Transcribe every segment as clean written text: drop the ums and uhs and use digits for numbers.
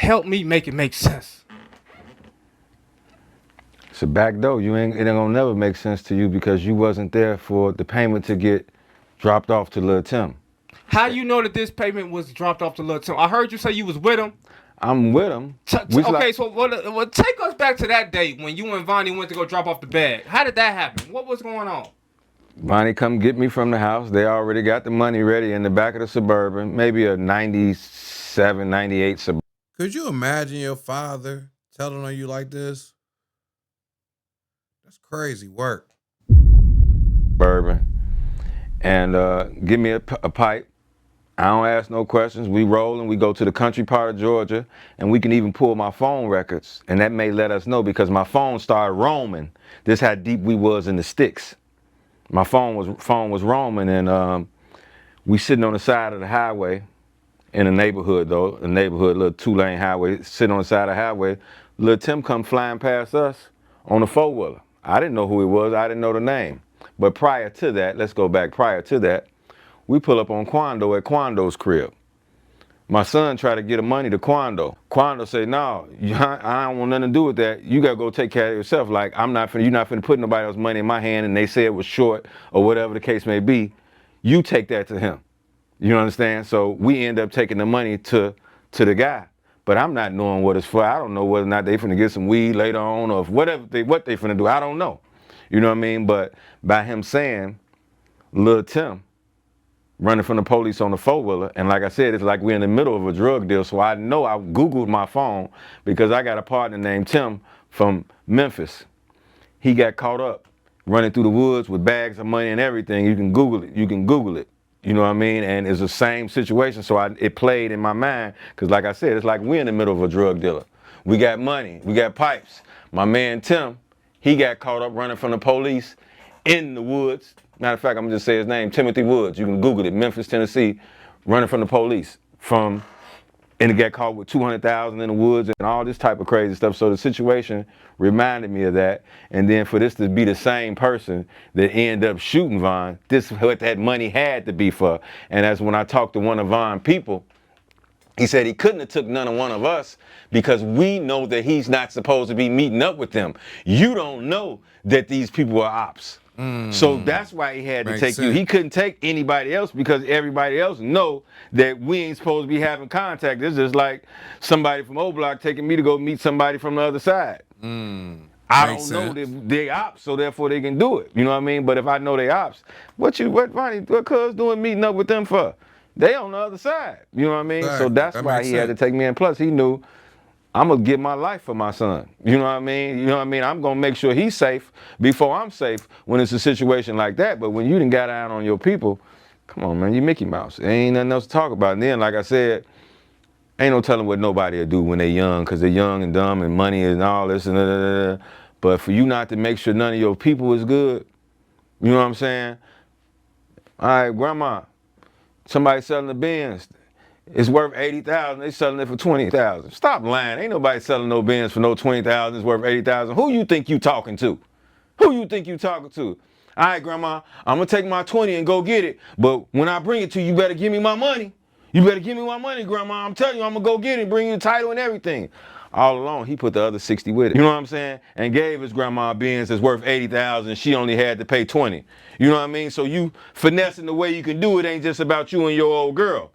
Help me make it make sense. It's a back door. It ain't gonna never make sense to you because you wasn't there for the payment to get dropped off to Lil Tim. How you know that this payment was dropped off to Lil Tim? I heard you say you was with him. I'm with him. Okay, so take us back to that date when you and Vonnie went to go drop off the bag. How did that happen? What was going on? Vonnie come get me from the house. They already got the money ready in the back of the Suburban, maybe a 97, 98 Suburban. Could you imagine your father telling on you like this? That's crazy work. Suburban. And give me a pipe. I don't ask no questions. We roll and we go to the country part of Georgia, and we can even pull my phone records. And that may let us know because my phone started roaming. This how deep we was in the sticks. My phone was roaming, and we sitting on the side of the highway in a neighborhood though, a little 2-lane highway, sitting on the side of the highway. Lil Tim come flying past us on a 4-wheeler. I didn't know who he was. I didn't know the name. But prior to that, let's go back. Prior to that, we pull up on Quando at Quando's crib. My son tried to get the money to Quando. Quando said, no, I don't want nothing to do with that. You gotta go take care of yourself. Like, you're not finna put nobody else's money in my hand and they say it was short or whatever the case may be. You take that to him. You understand? So we end up taking the money to the guy. But I'm not knowing what it's for. I don't know whether or not they finna get some weed later on or what they finna do. I don't know. You know what I mean? But by him saying, Lil Tim, running from the police on the 4-wheeler, and like I said, it's like we're in the middle of a drug deal, so I know I Googled my phone because I got a partner named Tim from Memphis. He got caught up running through the woods with bags of money and everything. You can Google it. You know what I mean? And it's the same situation, so it played in my mind because like I said, it's like we're in the middle of a drug dealer. We got money, we got pipes. My man Tim, he got caught up running from the police in the woods. Matter of fact, I'm gonna just say his name, Timothy Woods. You can Google it, Memphis, Tennessee, running from the police and he got caught with 200,000 in the woods and all this type of crazy stuff. So the situation reminded me of that. And then for this to be the same person that ended up shooting Von, this is what that money had to be for. And that's when I talked to one of Von's people. He said he couldn't have took none of one of us because we know that he's not supposed to be meeting up with them. You don't know that these people are ops. So that's why he had to take you. He couldn't take anybody else because everybody else know that we ain't supposed to be having contact. It's just like somebody from O Block taking me to go meet somebody from the other side. I don't know that they ops, so therefore they can do it. You know what I mean? But if I know they ops, what cuz doing meeting up with them for? They on the other side. You know what I mean? Right. So that's why he had to take me in. Plus he knew I'm gonna give my life for my son. You know what I mean? You know what I mean? I'm gonna make sure he's safe before I'm safe when it's a situation like that. But when you done got down on your people, come on, man, you Mickey Mouse. There ain't nothing else to talk about. And then, like I said, ain't no telling what nobody will do when they young, because they're young and dumb and money and all this and da. But for you not to make sure none of your people is good, you know what I'm saying? All right, grandma, somebody selling the Benz. It's worth 80,000. They selling it for 20,000. Stop lying. Ain't nobody selling no Benz for no 20,000. It's worth 80,000. Who you think you talking to? Who you think you talking to? All right, grandma, I'm gonna take my 20 and go get it. But when I bring it to you, you better give me my money. You better give me my money, grandma. I'm telling you, I'm gonna go get it, bring you the title and everything. All along, he put the other 60 with it. You know what I'm saying? And gave his grandma a Benz that's worth 80,000. She only had to pay 20. You know what I mean? So you finessing the way you can do it ain't just about you and your old girl.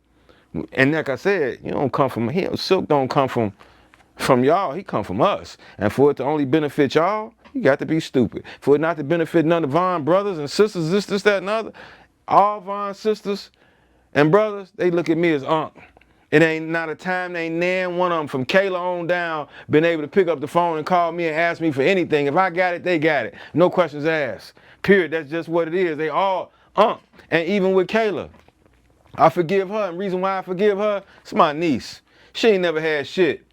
And like I said, you don't come from him. Silk don't come from y'all. He come from us. And for it to only benefit y'all, you got to be stupid. For it not to benefit none of Von brothers and sisters, this, that, and other, all Von sisters and brothers, they look at me as Unc. It ain't not a time they ain't nan one of them from Kayla on down been able to pick up the phone and call me and ask me for anything. If I got it, they got it. No questions asked. Period. That's just what it is. They all Unc. And even with Kayla, I forgive her, and the reason why I forgive her, it's my niece. She ain't never had shit.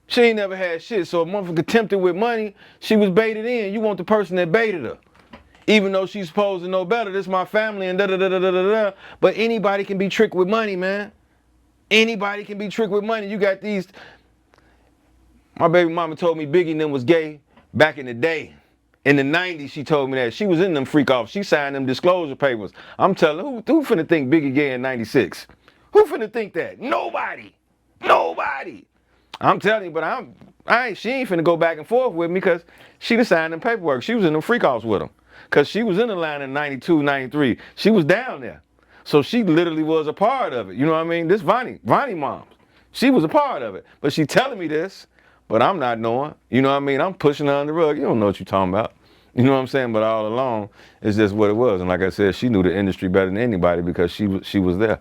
So if a motherfucker tempted with money, she was baited in. You want the person that baited her. Even though she's supposed to know better, this is my family and da-da-da-da-da-da. But anybody can be tricked with money, man. Anybody can be tricked with money. You got these. My baby mama told me Biggie and them was gay back in the day. In the 90s, she told me that. She was in them freak offs. She signed them disclosure papers. I'm telling who finna think Biggie gay in 96? Who finna think that? Nobody. I'm telling you, but she ain't finna go back and forth with me because she done signed them paperwork. She was in them freak offs with him. Because she was in Atlanta in 92, 93. She was down there. So she literally was a part of it. You know what I mean? This Vonnie mom, she was a part of it. But she telling me this, but I'm not knowing. You know what I mean? I'm pushing her on the rug. You don't know what you're talking about. You know what I'm saying? But all along, it's just what it was. And like I said, she knew the industry better than anybody because she was there.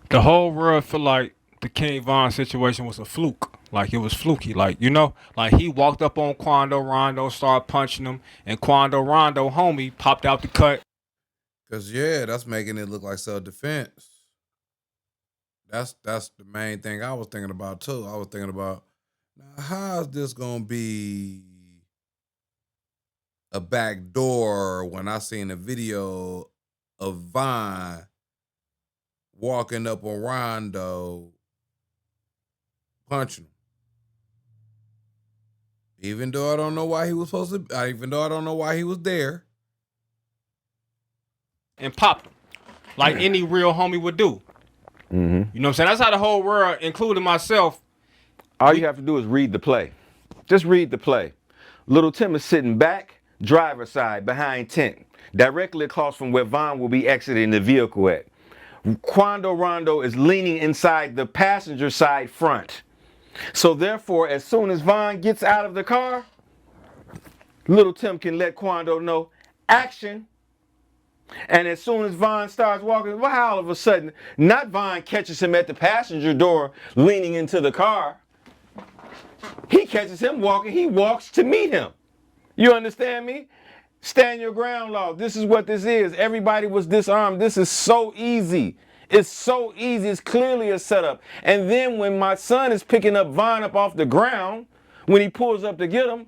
The whole world feel like the King Von situation was a fluke. Like it was fluky. Like, you know, like he walked up on Quando Rondo, started punching him, and Quando Rondo, homie, popped out the cut. Cause yeah, that's making it look like self-defense. That's the main thing I was thinking about too. I was thinking about, now how is this gonna be a back door when I seen a video of Vine walking up on Rondo punching him. Even though I don't know why he was supposed to, even though I don't know why he was there. And popped him. Like any real homie would do. Mm-hmm. You know what I'm saying? That's how the whole world, including myself. All you have to do is read the play. Just read the play. Little Tim is sitting back, driver's side, behind tent, directly across from where Von will be exiting the vehicle at. Quando Rondo is leaning inside the passenger side front. So therefore, as soon as Von gets out of the car, Little Tim can let Quando know, action. And as soon as Von starts walking, well, all of a sudden, not Von catches him at the passenger door leaning into the car. He catches him walking, he walks to meet him. You understand me? Stand your ground law. This is what this is. Everybody was disarmed. This is so easy. It's so easy. It's clearly a setup. And then when my son is picking up Von up off the ground, when he pulls up to get him,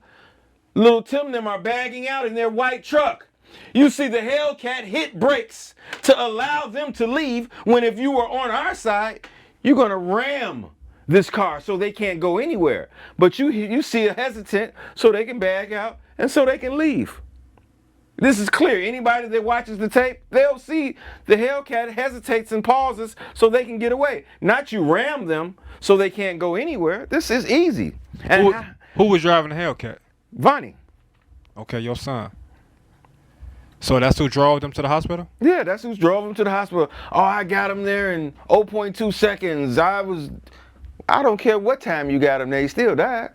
Little Tim and them are bagging out in their white truck. You see the Hellcat hit brakes to allow them to leave when if you were on our side, you're going to ram this car so they can't go anywhere. But you see a hesitant so they can bag out and so they can leave. This is clear. Anybody that watches the tape, they'll see the Hellcat hesitates and pauses so they can get away. Not you ram them so they can't go anywhere. This is easy. And Who was driving the Hellcat? Vonnie. Okay, your son. So that's who drove them to the hospital? Yeah, that's who drove him to the hospital. Oh, I got him there in 0.2 seconds. I don't care what time you got him there, he still died.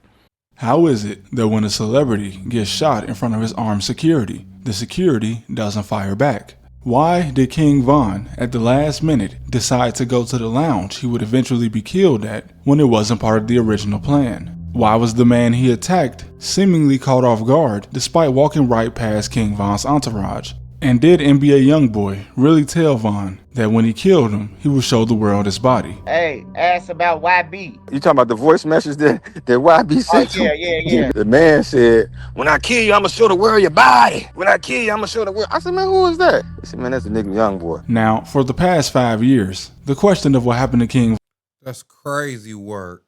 How is it that when a celebrity gets shot in front of his armed security, the security doesn't fire back? Why did King Von, at the last minute, decide to go to the lounge he would eventually be killed at when it wasn't part of the original plan? Why was the man he attacked seemingly caught off guard despite walking right past King Von's entourage? And did NBA Youngboy really tell Von that when he killed him, he would show the world his body? Hey, ask about YB. You talking about the voice message that YB sent? Oh, yeah. The man said, when I kill you, I'ma show the world your body. When I kill you, I'ma show the world. I said, man, who is that? He said, man, that's the nigga Young Boy. Now, for the past 5 years, the question of what happened to King That's crazy work.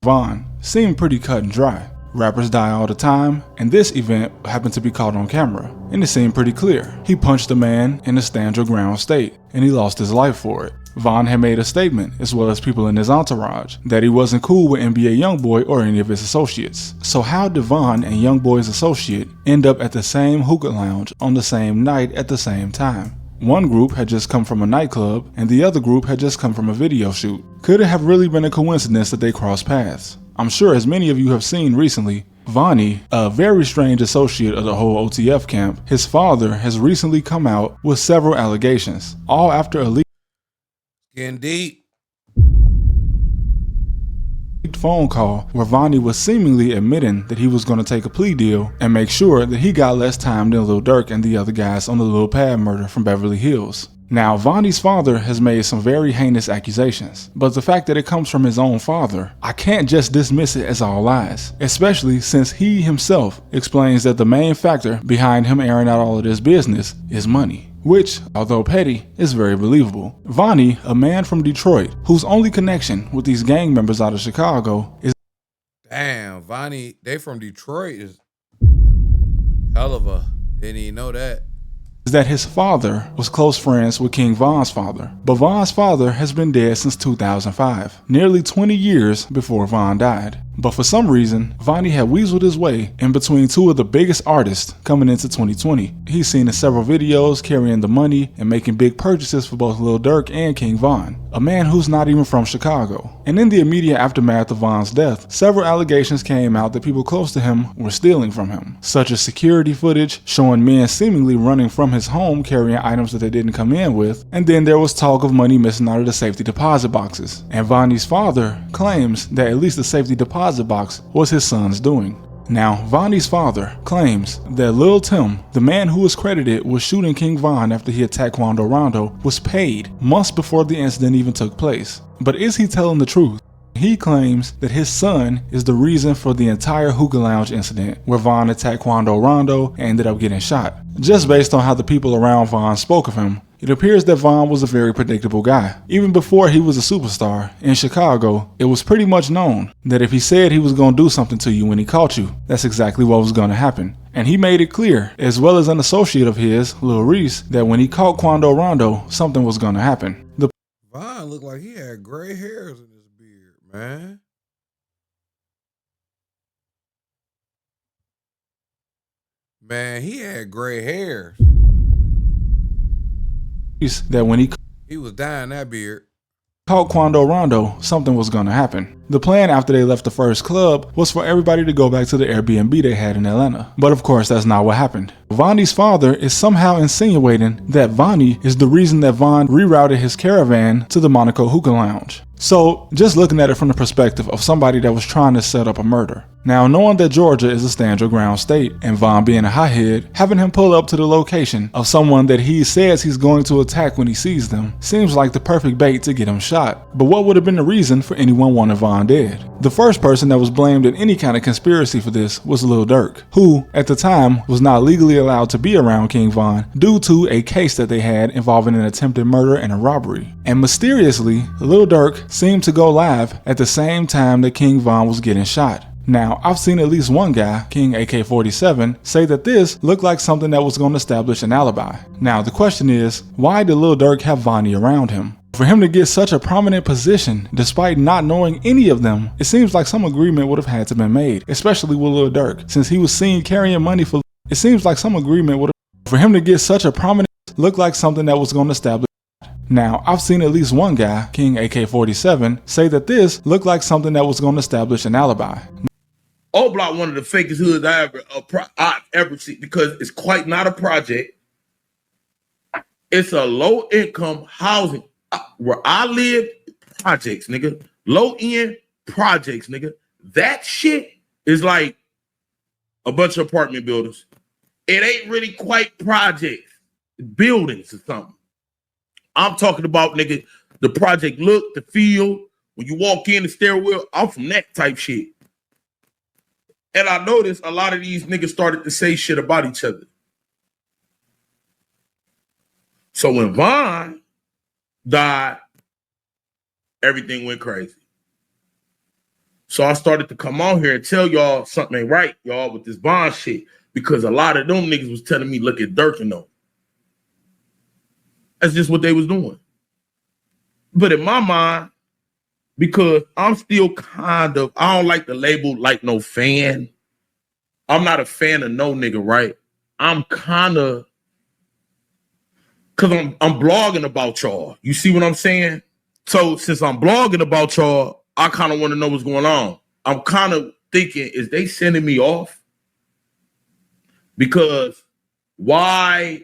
Von seemed pretty cut and dry. Rappers die all the time, and this event happened to be caught on camera, and it seemed pretty clear. He punched a man in a stand your ground state, and he lost his life for it. Von had made a statement, as well as people in his entourage, that he wasn't cool with NBA Youngboy or any of his associates. So how did Von and Youngboy's associate end up at the same hookah lounge on the same night at the same time? One group had just come from a nightclub, and the other group had just come from a video shoot. Could it have really been a coincidence that they crossed paths? I'm sure as many of you have seen recently, Vonnie, a very strange associate of the whole OTF camp, his father has recently come out with several allegations, all after a leaked Getting deep. phone call where Vonnie was seemingly admitting that he was going to take a plea deal and make sure that he got less time than Lil Durk and the other guys on the Lil Pad murder from Beverly Hills. Now, Vonnie's father has made some very heinous accusations, but the fact that it comes from his own father, I can't just dismiss it as all lies, especially since he himself explains that the main factor behind him airing out all of this business is money. Which, although petty, is very believable. Vonnie, a man from Detroit, whose only connection with these gang members out of Chicago is Damn, Vonnie, they from Detroit is hell of a, didn't even know that. is that his father was close friends with King Von's father, but Von's father has been dead since 2005, nearly 20 years before Von died. But for some reason, Vonnie had weaseled his way in between two of the biggest artists coming into 2020. He's seen in several videos carrying the money and making big purchases for both Lil Durk and King Von, a man who's not even from Chicago. And in the immediate aftermath of Von's death, several allegations came out that people close to him were stealing from him, such as security footage showing men seemingly running from his home carrying items that they didn't come in with, and then there was talk of money missing out of the safety deposit boxes. And Vonnie's father claims that at least the safety deposit box was his son's doing. Now, Vonnie's father claims that Lil Tim, the man who was credited with shooting King Von after he attacked Quando Rondo, was paid months before the incident even took place. But is he telling the truth? He claims that his son is the reason for the entire hookah lounge incident where Von attacked Quando Rondo and ended up getting shot. Just based on how the people around Von spoke of him, it appears that Von was a very predictable guy. Even before he was a superstar, in Chicago, it was pretty much known that if he said he was going to do something to you when he caught you, that's exactly what was going to happen. And he made it clear, as well as an associate of his, Lil Reese, that when he caught Quando Rondo, something was going to happen. Von looked like he had gray hairs in his beard, man. Man, he had gray hairs. That when he was dyeing that beard. Caught Quando Rondo, something was going to happen. The plan after they left the first club was for everybody to go back to the Airbnb they had in Atlanta. But of course, that's not what happened. Vonnie's father is somehow insinuating that Vonnie is the reason that Von rerouted his caravan to the Monaco Hookah Lounge. So, just looking at it from the perspective of somebody that was trying to set up a murder. Now, knowing that Georgia is a stand your ground state, and Von being a hothead, having him pull up to the location of someone that he says he's going to attack when he sees them, seems like the perfect bait to get him shot. But what would have been the reason for anyone wanting Von dead? The first person that was blamed in any kind of conspiracy for this was Lil Durk, who, at the time, was not legally allowed to be around King Von due to a case that they had involving an attempted murder and a robbery. And mysteriously, Lil Durk seemed to go live at the same time that King Von was getting shot. Now, I've seen at least one guy, King AK-47, say that this looked like something that was going to establish an alibi. Now, the question is, why did Lil Durk have Vonnie around him? For him to get such a prominent position, despite not knowing any of them, it seems like some agreement would have had to be made, especially with Lil Durk, since he was seen carrying money for. It seems like some agreement would have. For him to get such a prominent, looked like something that was going to establish. Now, I've seen at least one guy, King AK-47, say that this looked like something that was going to establish an alibi. O-Block, one of the fakest hoods I've ever seen, because it's quite not a project. It's a low-income housing. Where I live, projects, nigga. Low-end projects, nigga. That shit is like a bunch of apartment buildings. It ain't really quite projects. Buildings or something. I'm talking about, nigga, the project look, the feel. When you walk in the stairwell, I'm from that type shit. And I noticed a lot of these niggas started to say shit about each other. So when Von died, everything went crazy. So I started to come on here and tell y'all something ain't right, y'all, with this Von shit. Because a lot of them niggas was telling me, look at Durk and them. That's just what they was doing. But in my mind, because I'm still kind of, I don't like the label like no fan. I'm not a fan of no nigga, right? I'm kind of, because I'm blogging about y'all. You see what I'm saying? So since I'm blogging about y'all, I kind of want to know what's going on. I'm kind of thinking, is they sending me off? Because why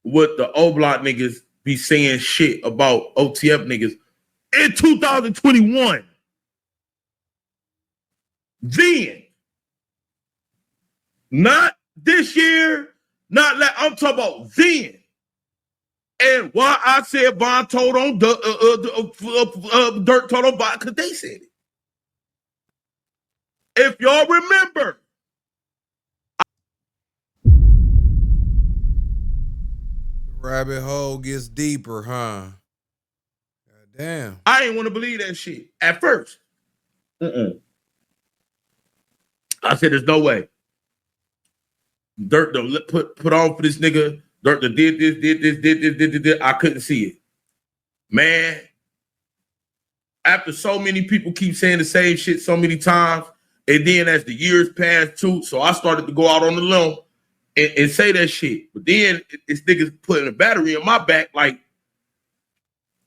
would the O-Block niggas be saying shit about OTF niggas in 2021? Then, not this year, not like I'm talking about then. And why I said Von told on Durk told on Von, because they said it. If y'all remember, Rabbit hole gets deeper, huh? God damn. I didn't want to believe that shit at first. I said, there's no way. Durk done put on for this nigga Dirt did this. I couldn't see it. Man, after so many people keep saying the same shit so many times, and then as the years passed too, so I started to go out on the limb and say that shit. But then this nigga's putting a battery in my back like,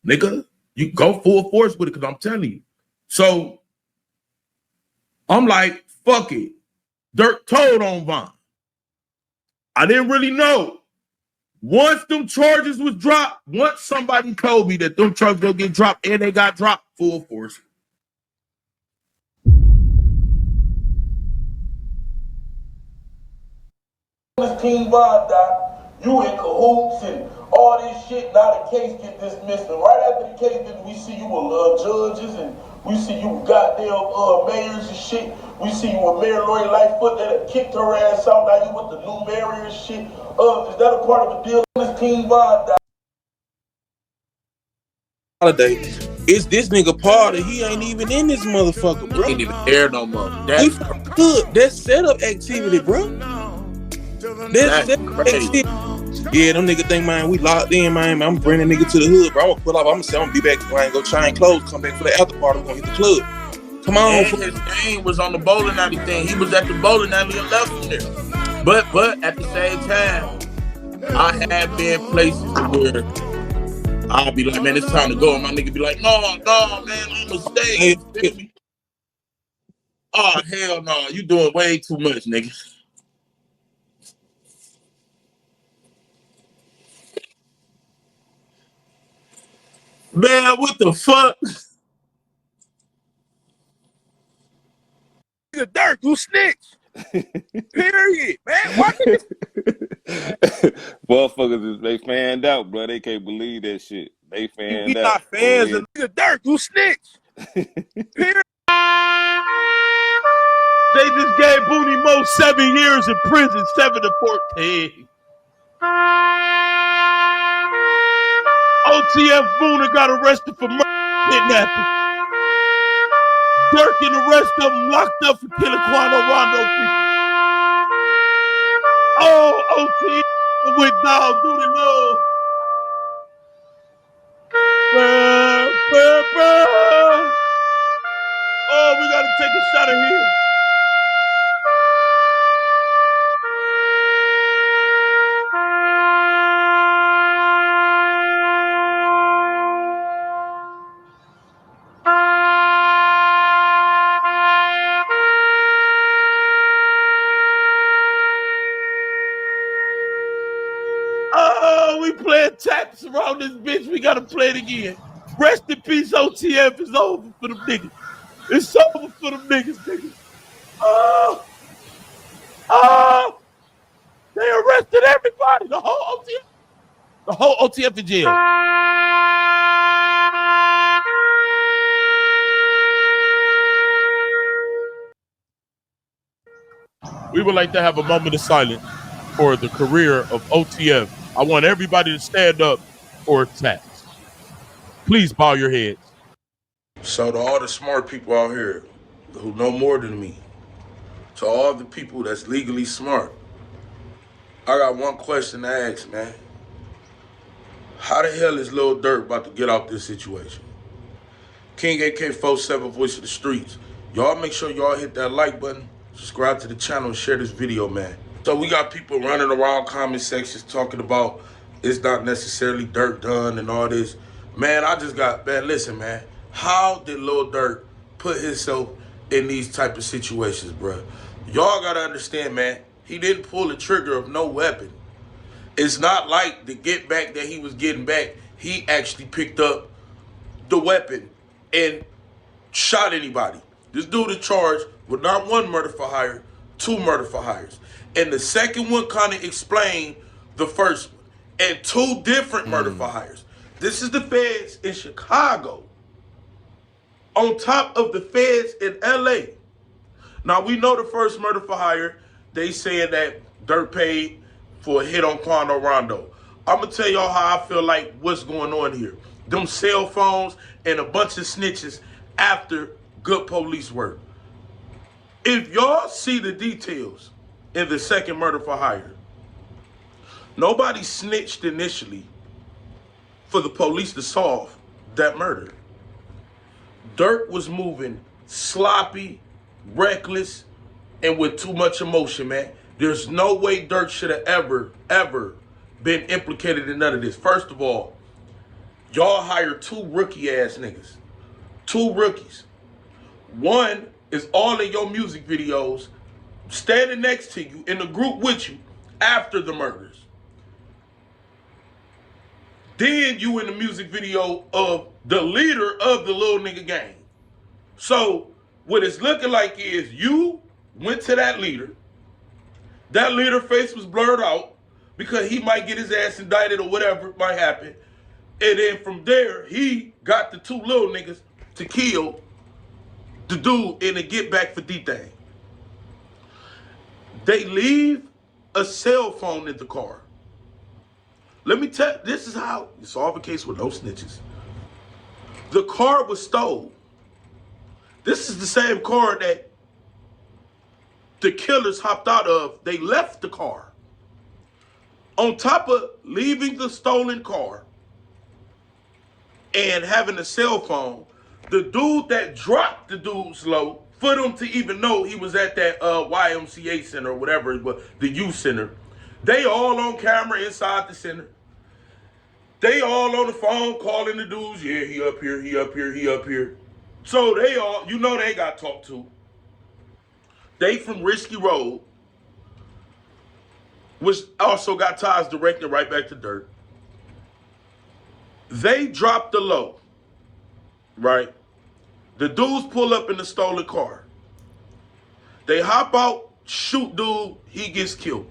nigga, you go full force with it, because I'm telling you. So I'm like, fuck it. Dirt told on Vaughn. I didn't really know. Once them charges was dropped, once somebody told me that them charges gonna get dropped, and they got dropped full force. This King Von died, you in cahoots and all this shit. Now the case get dismissed, and right after the case, we see you with judges, and we see you with goddamn mayors and shit. We see you with Mayor Lori Lightfoot that have kicked her ass out. Now you with the new mayor and shit. Is that a part of the deal? This King Von died. Holiday. It's this nigga party. He ain't even in this motherfucker, bro. Ain't even there no more. That's good. That's setup activity, bro. That's setup activity. Yeah, them nigga think, man, we locked in, man. I'm bringing nigga to the hood, bro. I'm gonna pull up. I'm gonna say I'm gonna be back. I ain't go change clothes. Come back for the after party. We're gonna hit the club. Come on. And his name was on the bowling alley thing. He was at the bowling alley and left from there. But at the same time, I have been places where I'll be like, man, it's time to go. And my nigga be like, no, man, I'm a stay. Oh, hell no. You doing way too much, nigga. Man, what the fuck? Nigga Dirk, who snitched? Period, man. Why Motherfuckers, they fanned out, bro. They can't believe that shit. They fanned we out. not fans of nigga Dirk, who snitched? Period. They just gave Booty Mo 7 years in prison, 7 to 14. OTF Boone got arrested for murder, kidnapping. Dirk and the rest of them locked up for killing Quando Rondo people. Oh, OTF with dog do the love. Oh, we gotta take a shot of here. Oh, we playing taps around this bitch. We gotta play it again. Rest in peace, OTF. It's over for them niggas. It's over for them niggas. Oh, they arrested everybody. The whole OTF in jail. We would like to have a moment of silence for the career of OTF. I want everybody to stand up for taps. Please bow your heads. So to all the smart people out here who know more than me, to all the people that's legally smart, I got one question to ask, man. How the hell is Lil Durk about to get out this situation? King AK-47 Voice of the Streets. Y'all make sure y'all hit that like button, subscribe to the channel, and share this video, man. So we got people running around comment sections talking about it's not necessarily Durk done and all this. Man, listen, man. How did Lil Durk put himself in these type of situations, bro? Y'all gotta understand, man. He didn't pull the trigger of no weapon. It's not like the get back that he was getting back. He actually picked up the weapon and shot anybody. This dude is charged with not one murder for hire, 2 murder for hires. And the second one kind of explained the first one. And 2 different murder for hires. This is the feds in Chicago on top of the feds in LA. Now we know the first murder for hire, they saying that Dirk paid for a hit on Quando Rondo. I'm gonna tell y'all how I feel like what's going on here. Them cell phones and a bunch of snitches after good police work. If y'all see the details in the second murder for hire, Nobody snitched initially for the police to solve that murder. Dirk was moving sloppy, reckless, and with too much emotion, man. There's no way Dirk should have ever been implicated in none of this. First of all, y'all hired two rookie ass niggas. Two rookies. One is all in your music videos, standing next to you in the group with you after the murders. Then you in the music video of the leader of the little nigga gang. So what it's looking like is you went to that leader. That leader face was blurred out because he might get his ass indicted or whatever might happen. And then from there, he got the two little niggas to kill the dude and to get back for D-Thing. They leave a cell phone in the car. Let me tell you, this is how you solve a case with no snitches. The car was stolen. This is the same car that the killers hopped out of. They left the car. On top of leaving the stolen car and having a cell phone, the dude that dropped the dude's low, for them to even know he was at that YMCA center or whatever it was, the youth center, they all on camera inside the center. They all on the phone calling the dudes, yeah, he up here, he up here, he up here. So they all, you know they got talked to. They from Risky Road, which also got ties directed right back to Dirt. They dropped the low, right? The dudes pull up in the stolen car. They hop out, shoot dude, he gets killed.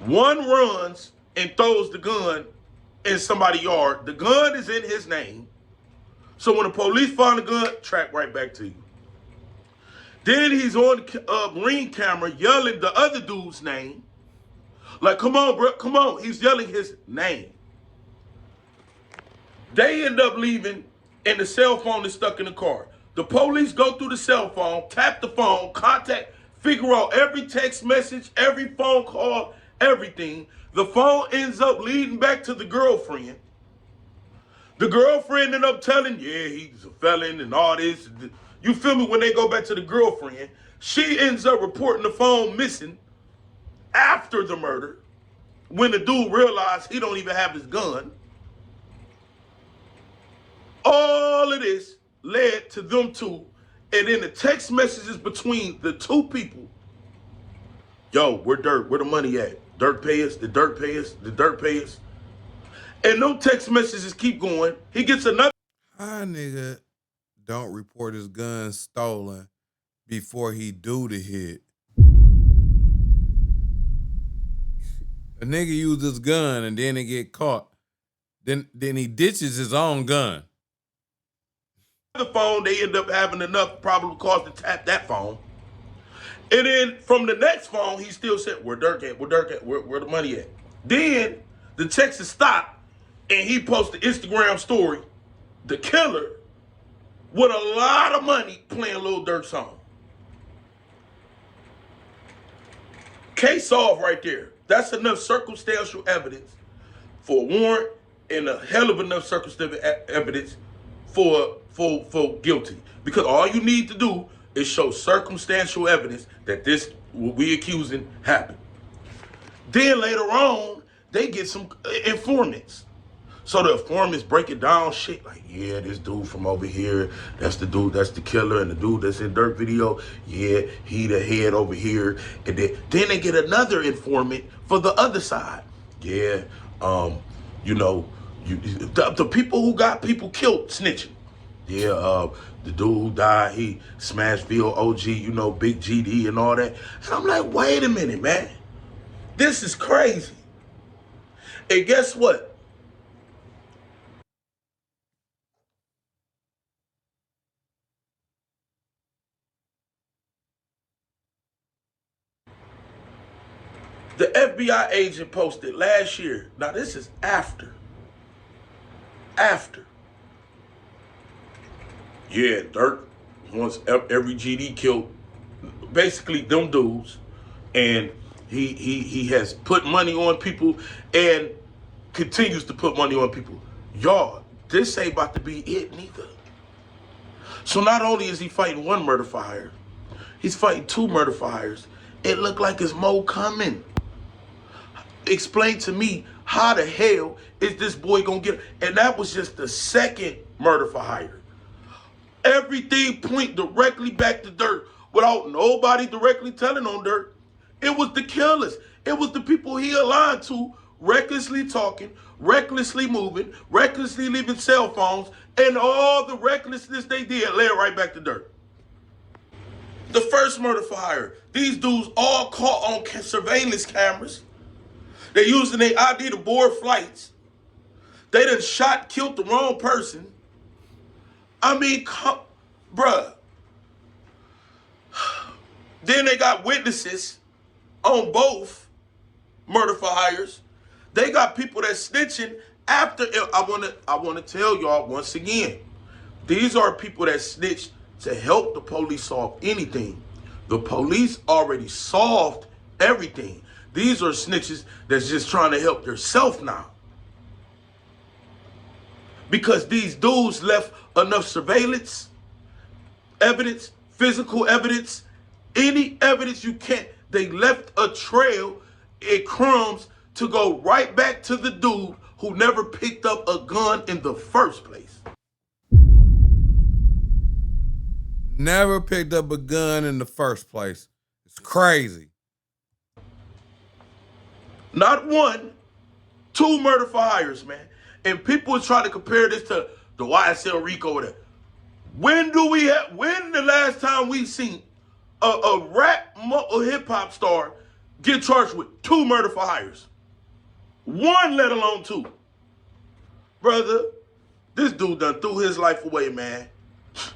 One runs and throws the gun in somebody's yard. The gun is in his name. So when the police find the gun, track right back to you. Then he's on ring camera yelling the other dude's name. Like, come on, bro, come on. He's yelling his name. They end up leaving and the cell phone is stuck in the car. The police go through the cell phone, tap the phone, contact, figure out every text message, every phone call, everything. The phone ends up leading back to the girlfriend. The girlfriend ended up telling, yeah, he's a felon and all this. You feel me? When they go back to the girlfriend, she ends up reporting the phone missing after the murder when the dude realized he don't even have his gun. All of this led to them two, and then the text messages between the two people. Yo, where Dirt? Where the money at? Dirt pay us? Did Dirt pay us? Did Dirt pay us? And no text messages keep going. He gets another. How a nigga don't report his gun stolen before he do the hit? A nigga use his gun and then he get caught. Then he ditches his own gun. The phone, they end up having enough probable cause to tap that phone. And then from the next phone, he still said, where Dirk at? Where Dirk at? Where the money at? Then the text stopped and he posted Instagram story, the killer, with a lot of money playing Lil Durk's song. Case solved right there. That's enough circumstantial evidence for a warrant and a hell of enough circumstantial evidence for guilty. Because all you need to do is show circumstantial evidence that this, what we accusing, happened. Then later on, they get some informants. So the informants break it down shit like, yeah, this dude from over here, that's the dude, that's the killer, and the dude that's in Dirt video, yeah, he the head over here. And then they get another informant for the other side. Yeah, you know, the people who got people killed snitching. Yeah, the dude who died, he Smashville OG, you know, Big GD and all that. And I'm like, wait a minute, man. This is crazy. And guess what? The FBI agent posted last year. Now this is after. Yeah, Dirk wants every GD killed, basically them dudes, and He has put money on people and continues to put money on people. Y'all, this ain't about to be it neither. So not only is he fighting one murder for hire, he's fighting two murder for hires. It looked like it's more coming. Explain to me how the hell is this boy gonna get? And that was just the second murder for hire. Everything point directly back to Dirt without nobody directly telling on Dirt. It was the killers. It was the people he aligned to, recklessly talking, recklessly moving, recklessly leaving cell phones, and all the recklessness they did led right back to Dirt. The first murder for hire, these dudes all caught on surveillance cameras. They using their ID to board flights. They done shot, killed the wrong person. I mean, bruh. Then they got witnesses on both murder for hires. They got people that snitching after. I wanna tell y'all once again, these are people that snitch to help the police solve anything. The police already solved everything. These are snitches that's just trying to help themselves now. Because these dudes left enough surveillance, evidence, physical evidence, any evidence you can. They left a trail in crumbs to go right back to the dude who never picked up a gun in the first place. Never picked up a gun in the first place. It's crazy. Not one, two murder for hires, man. And people are trying to compare this to the YSL Rico or that. When the last time we seen a rap or hip hop star get charged with two murder for hires? One, let alone two. Brother, this dude done threw his life away, man.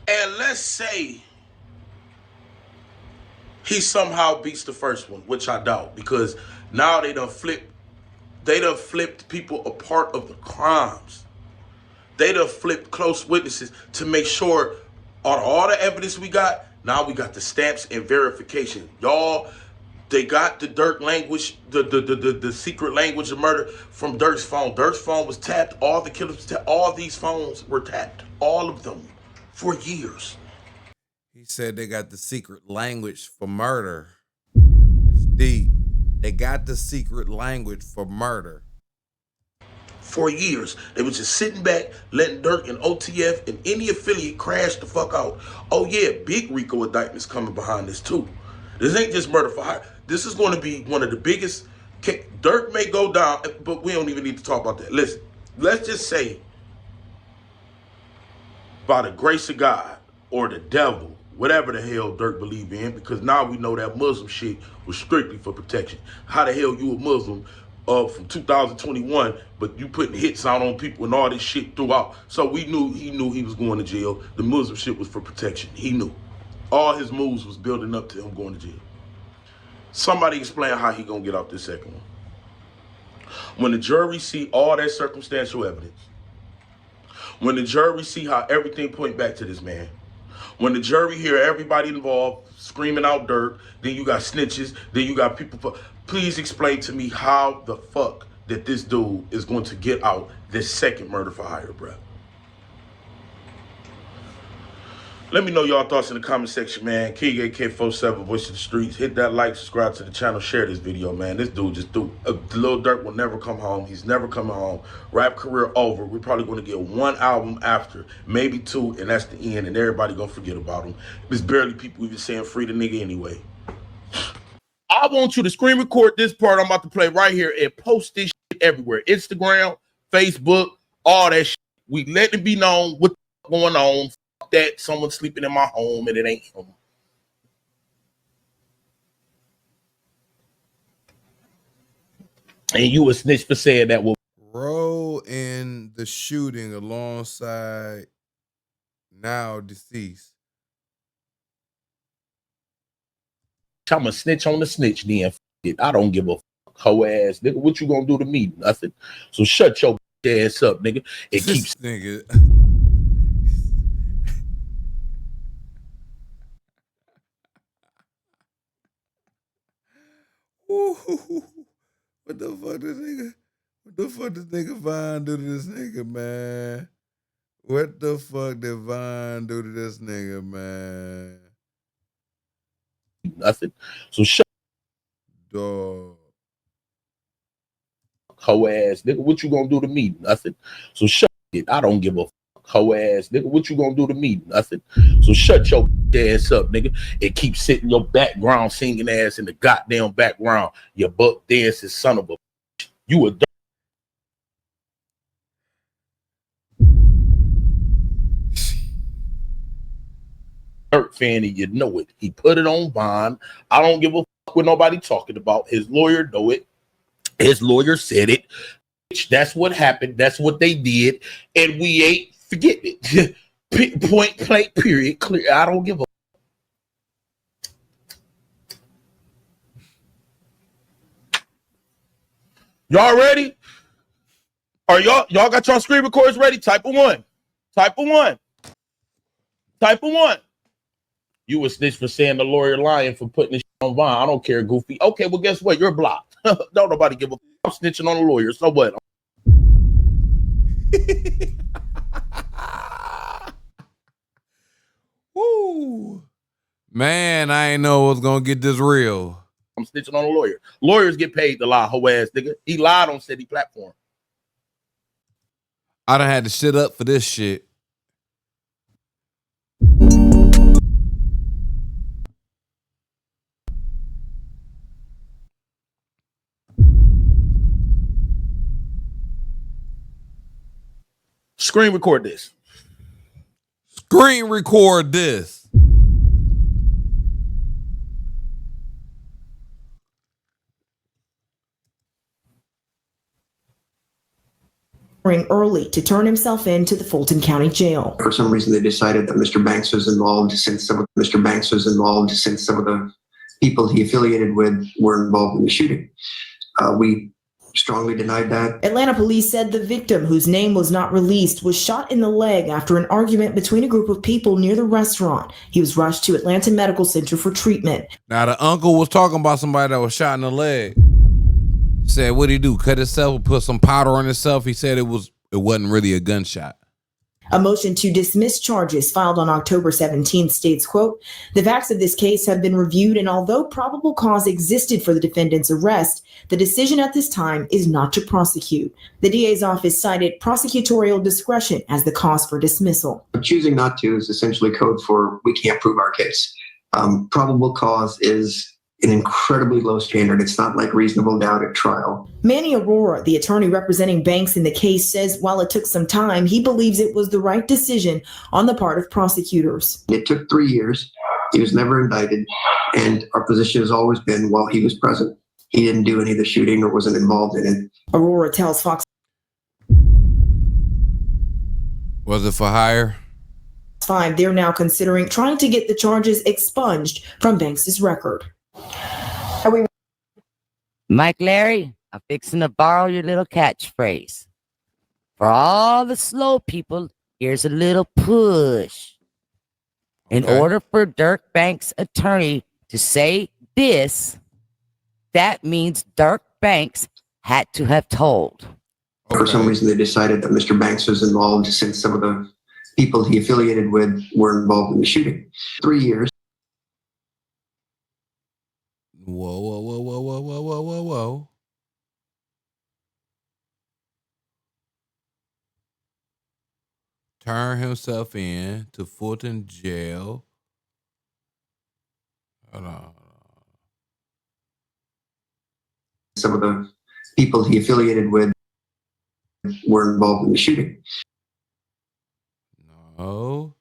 And let's say he somehow beats the first one, which I doubt, because now they done flipped people a part of the crimes. They done flipped close witnesses to make sure all the evidence we got, now we got the stamps and verification. Y'all, they got the Dirk language, the secret language of murder from Dirk's phone. Dirk's phone was tapped. All the killers, all these phones were tapped. All of them for years. He said they got the secret language for murder. It's deep. They got the secret language for murder. For years, they was just sitting back, letting Dirk and OTF and any affiliate crash the fuck out. Oh yeah, big Rico indictments coming behind this too. This ain't just murder for hire. This is going to be one of the biggest. Dirk may go down, but we don't even need to talk about that. Listen, let's just say, by the grace of God or the devil, whatever the hell Dirk believe in, because now we know that Muslim shit was strictly for protection. How the hell you a Muslim from 2021, but you putting hits out on people and all this shit throughout? So he knew he was going to jail. The Muslim shit was for protection. He knew. All his moves was building up to him going to jail. Somebody explain how he gonna get out this second one. When the jury see all that circumstantial evidence, when the jury see how everything point back to this man, when the jury hear everybody involved screaming out Dirt, then you got snitches, then you got people. Please explain to me how the fuck that this dude is going to get out this second murder for hire, bro. Let me know y'all thoughts in the comment section, man. King AK47, Voice of the Streets. Hit that like, subscribe to the channel, share this video, man. This dude just threw. Lil Durk will never come home. He's never coming home. Rap career over. We're probably going to get one album after, maybe two, and that's the end, and everybody going to forget about him. There's barely people even saying free the nigga anyway. I want you to screen record this part I'm about to play right here and post this shit everywhere. Instagram, Facebook, all that shit. We let it be known what's going on. That someone's sleeping in my home and it ain't him. And you a snitch for saying that. Will Role in the shooting alongside now deceased. I'm a snitch on the snitch then. I don't give a fuck, hoe ass nigga. What you gonna do to me? Nothing. So shut your ass up, nigga. It keeps nigga. Ooh, what the fuck this nigga? What the fuck this nigga Vine do to this nigga, man? What the fuck did Vine do to this nigga, man? Nothing. So shut Dog. hoe ass nigga. What you gonna do to me? Nothing. So shut it. I don't give a fuck. Hoe ass nigga. What you gonna do to me? Nothing. So shut your ass up, nigga, and keep sitting your background singing ass in the goddamn background. You buck dancing son of a bitch. You a dirt fan and you know it. He put it on Vine. I don't give a fuck what nobody talking about. His lawyer know it. His lawyer said it. That's what happened. That's what they did. And we ain't forget it. Point blank, period. Clear. I don't give a. Y'all ready? Are y'all got your screen recorders ready? Type of one. Type of one. Type of one. You was snitch for saying the lawyer lying for putting this shit on Vine. I don't care, Goofy. Okay, well, guess what? You're blocked. Don't nobody give a I'm snitching on the lawyer. So what? Woo. Man, I ain't know it was gonna get this real. I'm snitching on a lawyer. Lawyers get paid to lie, hoe ass nigga. He lied on city platform. I done had to shit up for this shit. Screen record this. Screen record this. Early to turn himself into the Fulton County Jail. For some reason, they decided that Mr. Banks was involved since some of the people he affiliated with were involved in the shooting. We strongly denied that. Atlanta police said the victim, whose name was not released, was shot in the leg after an argument between a group of people near the restaurant. He was rushed to Atlanta Medical Center for treatment. Now, the uncle was talking about somebody that was shot in the leg. Said, what'd he do? Cut himself, put some powder on himself? He said it wasn't really a gunshot. A motion to dismiss charges filed on October 17th states, quote, the facts of this case have been reviewed, and although probable cause existed for the defendant's arrest, the decision at this time is not to prosecute. The DA's office cited prosecutorial discretion as the cause for dismissal. Choosing not to is essentially code for we can't prove our case. Probable cause is an incredibly low standard. It's not like reasonable doubt at trial. Manny Aurora, the attorney representing Banks in the case, says while it took some time, he believes it was the right decision on the part of prosecutors. It took 3 years. He was never indicted. And our position has always been, while he was present, he didn't do any of the shooting or wasn't involved in it. Aurora tells Fox. Was it for hire? 5, they're now considering trying to get the charges expunged from Banks's record. Mike Larry, I'm fixing to borrow your little catchphrase. For all the slow people, here's a little push. In order for Dirk Banks' attorney to say this, that means Dirk Banks had to have told. For some reason, they decided that Mr. Banks was involved since some of the people he affiliated with were involved in the shooting. 3 years. Whoa. Turn himself in to Fulton Jail. Hold on. Some of the people he affiliated with were involved in the shooting. No.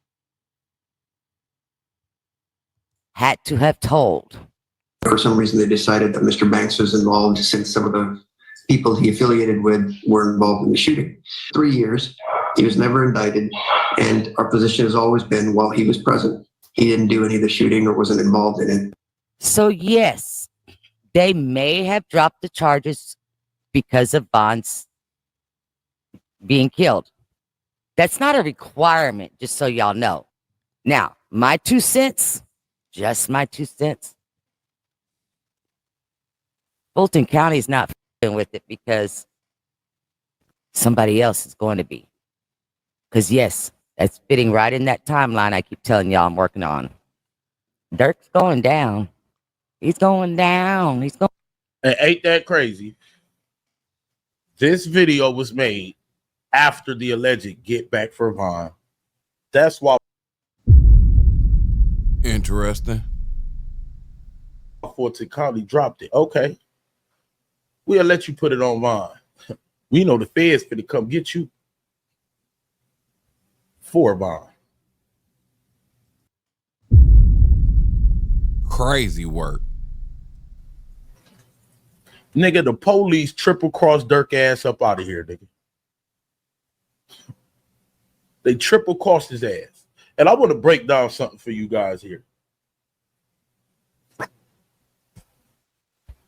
Had to have told. For some reason, they decided that Mr. Banks was involved since some of the people he affiliated with were involved in the shooting. 3 years. He was never indicted. And our position has always been, while he was present, he didn't do any of the shooting or wasn't involved in it. So, yes, they may have dropped the charges because of Bonds being killed. That's not a requirement, just so y'all know. Now, my 2 cents, just my 2 cents. Fulton County's not f***ing with it because somebody else is going to be. Because, yes, that's fitting right in that timeline I keep telling y'all I'm working on. Dirk's going down. He's going down. He's going. And ain't that crazy? This video was made after the alleged get back for Vaughn. That's why. Interesting. Fulton County dropped it. Okay. We'll let you put it on Vaughn. We know the feds finna come get you for Vaughn. Crazy work. Nigga, the police triple cross Dirk ass up out of here, nigga. They triple crossed his ass. And I want to break down something for you guys here.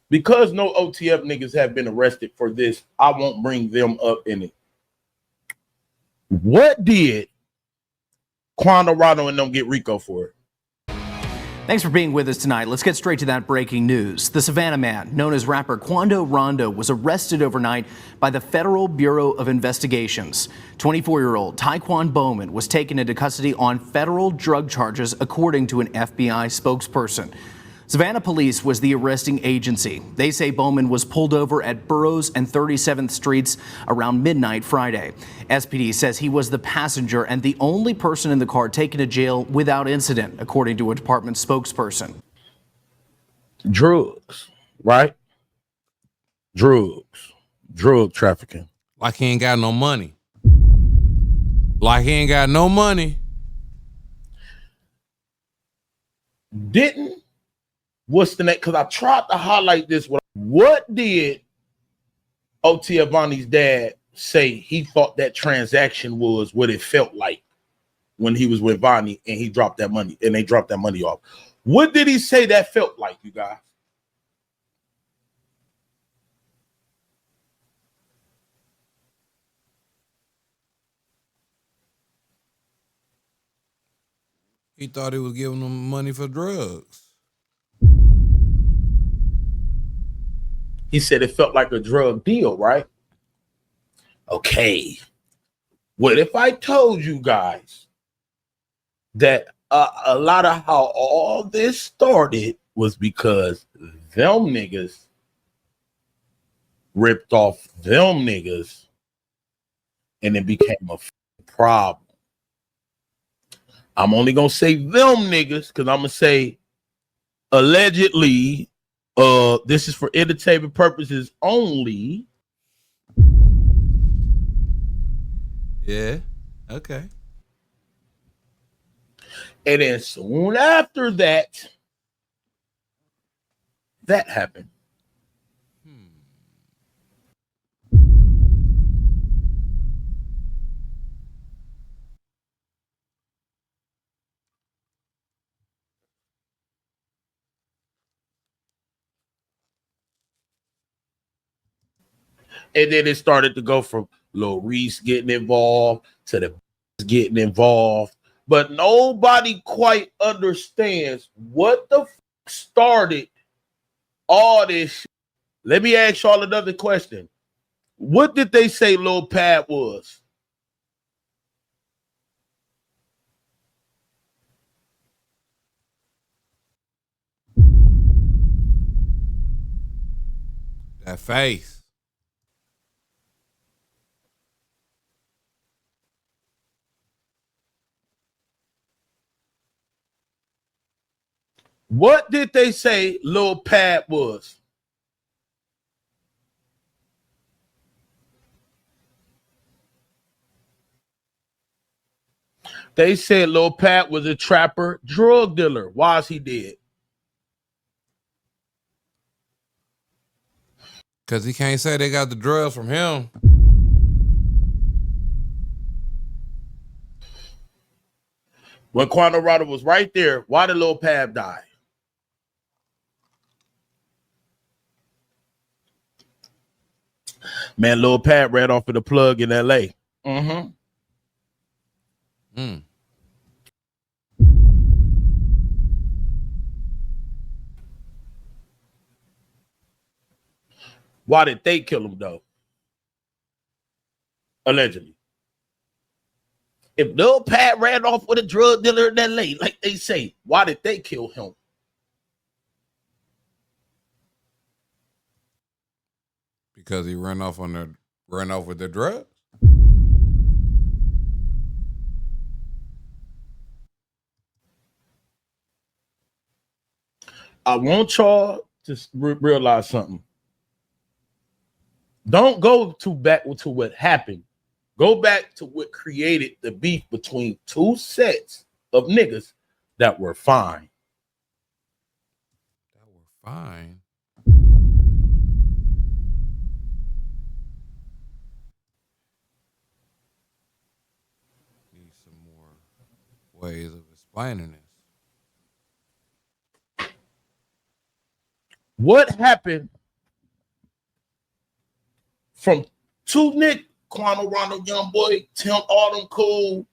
Because no OTF niggas have been arrested for this, I won't bring them up in it. What did Quando Rondo and them get RICO for? Thanks for being with us tonight. Let's get straight to that breaking news. The Savannah man, known as rapper Quando Rondo, was arrested overnight by the Federal Bureau of Investigations. 24-year-old Tyquan Bowman was taken into custody on federal drug charges, according to an FBI spokesperson. Savannah police was the arresting agency. They say Bowman was pulled over at Burroughs and 37th Streets around midnight Friday. SPD says he was the passenger and the only person in the car taken to jail without incident, according to a department spokesperson. Drugs, right? Drugs. Drug trafficking. Like he ain't got no money. Like he ain't got no money. Didn't? What's the next? Because I tried to highlight this. What did O.T. Avani's dad say he thought that transaction was, what it felt like when he was with Vonnie and he dropped that money and they dropped that money off? What did he say that felt like, you guys? He thought he was giving them money for drugs. He said it felt like a drug deal, right? Okay. What if I told you guys that a lot of how all this started was because them niggas ripped off them niggas and it became a problem. I'm only going to say them niggas because I'm going to say allegedly. This is for entertainment purposes only. Yeah. Okay. And then soon after that, that happened. And then it started to go from Lil Reese getting involved to the getting involved. But nobody quite understands what the started all this shit. Let me ask y'all another question. What did they say Lil Pat was? That face. What did they say Lil Pat was? They said Lil Pat was a trapper drug dealer. Why is he dead? Because he can't say they got the drugs from him. When Quando Rondo was right there, why did Lil Pat die? Man, Lil Pat ran off of the plug in L.A. Mm-hmm. Why did they kill him though? Allegedly. If Lil Pat ran off with a drug dealer in LA, like they say, why did they kill him? Because he ran off with the drugs. I want y'all to realize something. Don't go back to what happened. Go back to what created the beef between two sets of niggas that were fine. Fine. Need some more ways of explaining this. What happened from two Nick, Quano Rondo, Young Boy, Tim, all them cool,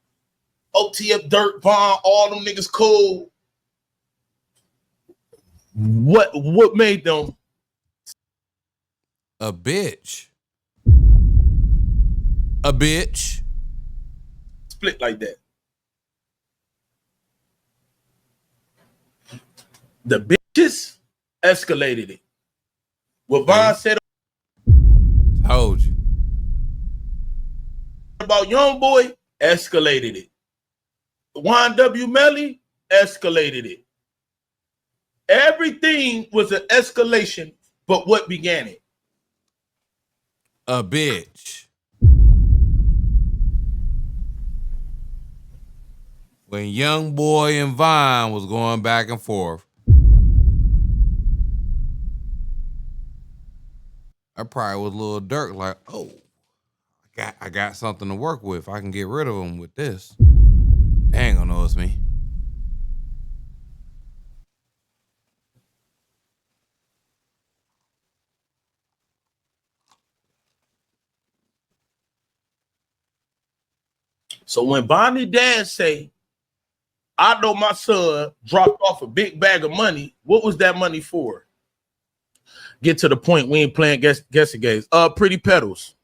OTF, Dirt, Vaughn, all them niggas cool. What made them a bitch? A bitch split like that? The bitches escalated it. What Vaughn said told you about Young Boy escalated it. Juan W. Melly escalated it. Everything was an escalation, but what began it? A bitch. When Young Boy and Vine was going back and forth, I probably was a little Dirk, like, oh, I got something to work with. I can get rid of him with this. They ain't gonna know it's me. So when Bonnie dad say, I know my son dropped off a big bag of money, what was that money for? Get to the point. We ain't playing guessing games. Pretty Petals.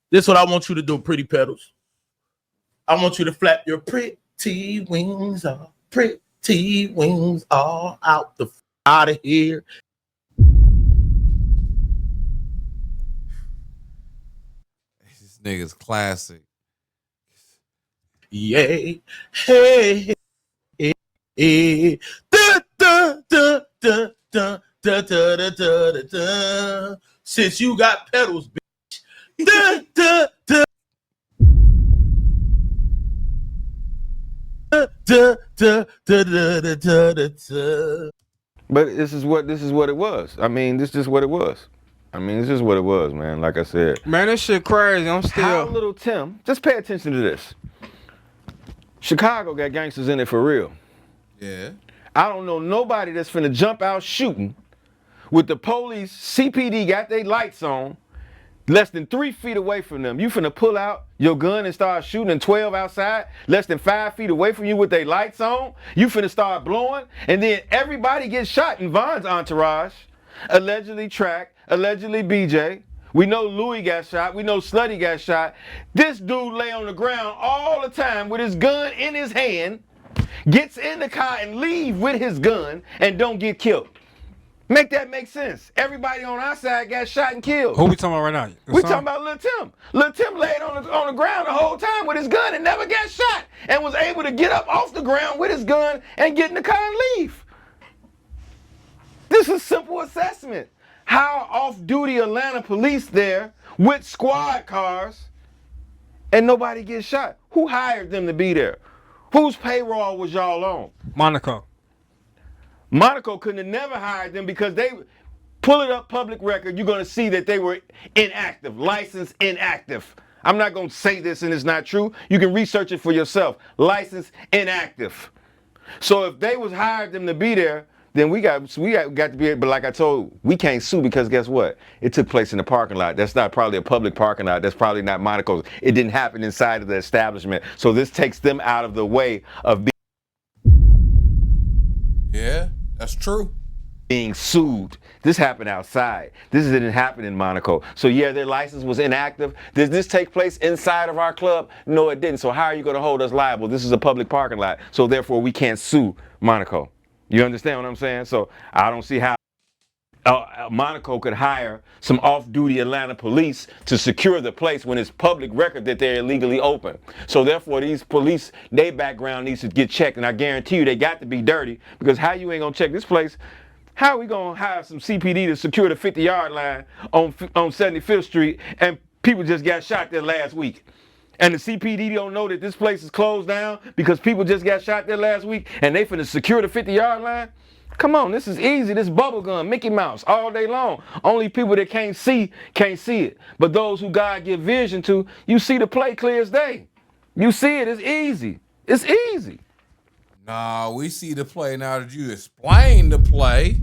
This is what I want you to do, Pretty Petals. I want you to flap your pretty wings all out of here. This nigga's classic. Yeah, hey, hey, da, da, da, da, da, da, da, da, da, da. Since you got pedals, bitch. Da, da, da. Da, da, da, da, da, da, da. But this is what it was. I mean, this is just what it was. I mean, this is what it was, man. Like I said. Man, this shit crazy. I'm still. How little Tim, just pay attention to this. Chicago got gangsters in it for real. Yeah. I don't know nobody that's finna jump out shooting with the police, CPD got their lights on, less than 3 feet away from them. You finna pull out your gun and start shooting in 12 outside, less than 5 feet away from you with their lights on. You finna start blowing, and then everybody gets shot in Von's entourage. Allegedly Track, allegedly BJ. We know Louis got shot. We know Slutty got shot. This dude lay on the ground all the time with his gun in his hand, gets in the car and leave with his gun and don't get killed. Make that make sense. Everybody on our side got shot and killed. Who we talking about right now? We talking about Lil Tim. Lil Tim laid on the ground the whole time with his gun and never got shot and was able to get up off the ground with his gun and get in the car and leave. This is simple assessment. How off-duty Atlanta police there with squad cars and nobody gets shot? Who hired them to be there? Whose payroll was y'all on? Monaco. Monaco couldn't have never hired them because they pull it up public record. You're going to see that they were inactive, licensed inactive. I'm not going to say this and it's not true. You can research it for yourself. Licensed inactive. So if they was hired them to be there, then we got to be, but like I told, we can't sue because guess what? It took place in the parking lot. That's not probably a public parking lot. That's probably not Monaco's. It didn't happen inside of the establishment. So this takes them out of the way of Yeah, that's true. being sued. This happened outside. This didn't happen in Monaco. So yeah, their license was inactive. Did this take place inside of our club? No, it didn't. So how are you going to hold us liable? This is a public parking lot. So therefore we can't sue Monaco. You understand what I'm saying? So I don't see how Monaco could hire some off-duty Atlanta police to secure the place when it's public record that they're illegally open. So therefore these police, their background needs to get checked, and I guarantee you they got to be dirty, because how you ain't gonna check this place? How are we gonna hire some CPD to secure the 50-yard line on 75th Street and people just got shot there last week? And the CPD don't know that this place is closed down because people just got shot there last week and they finna secure the 50-yard line? Come on, this is easy. This bubblegum, Mickey Mouse, all day long. Only people that can't see it. But those who God give vision to, you see the play clear as day. You see it, it's easy. It's easy. Nah, we see the play now that you explain the play.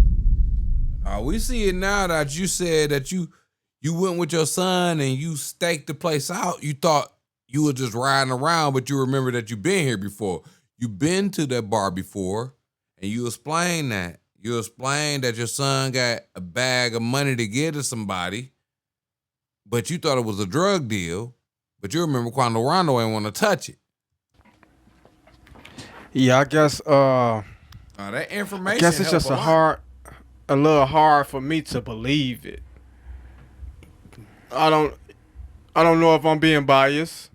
We see it now that you said that you went with your son and you staked the place out. You thought you were just riding around, but you remember that you've been here before. You've been to that bar before, and you explained that. You explained that your son got a bag of money to give to somebody, but you thought it was a drug deal, but you remember Quando Rondo ain't want to touch it. Yeah, I guess that information. I guess it's just a little hard for me to believe it. I don't know if I'm being biased.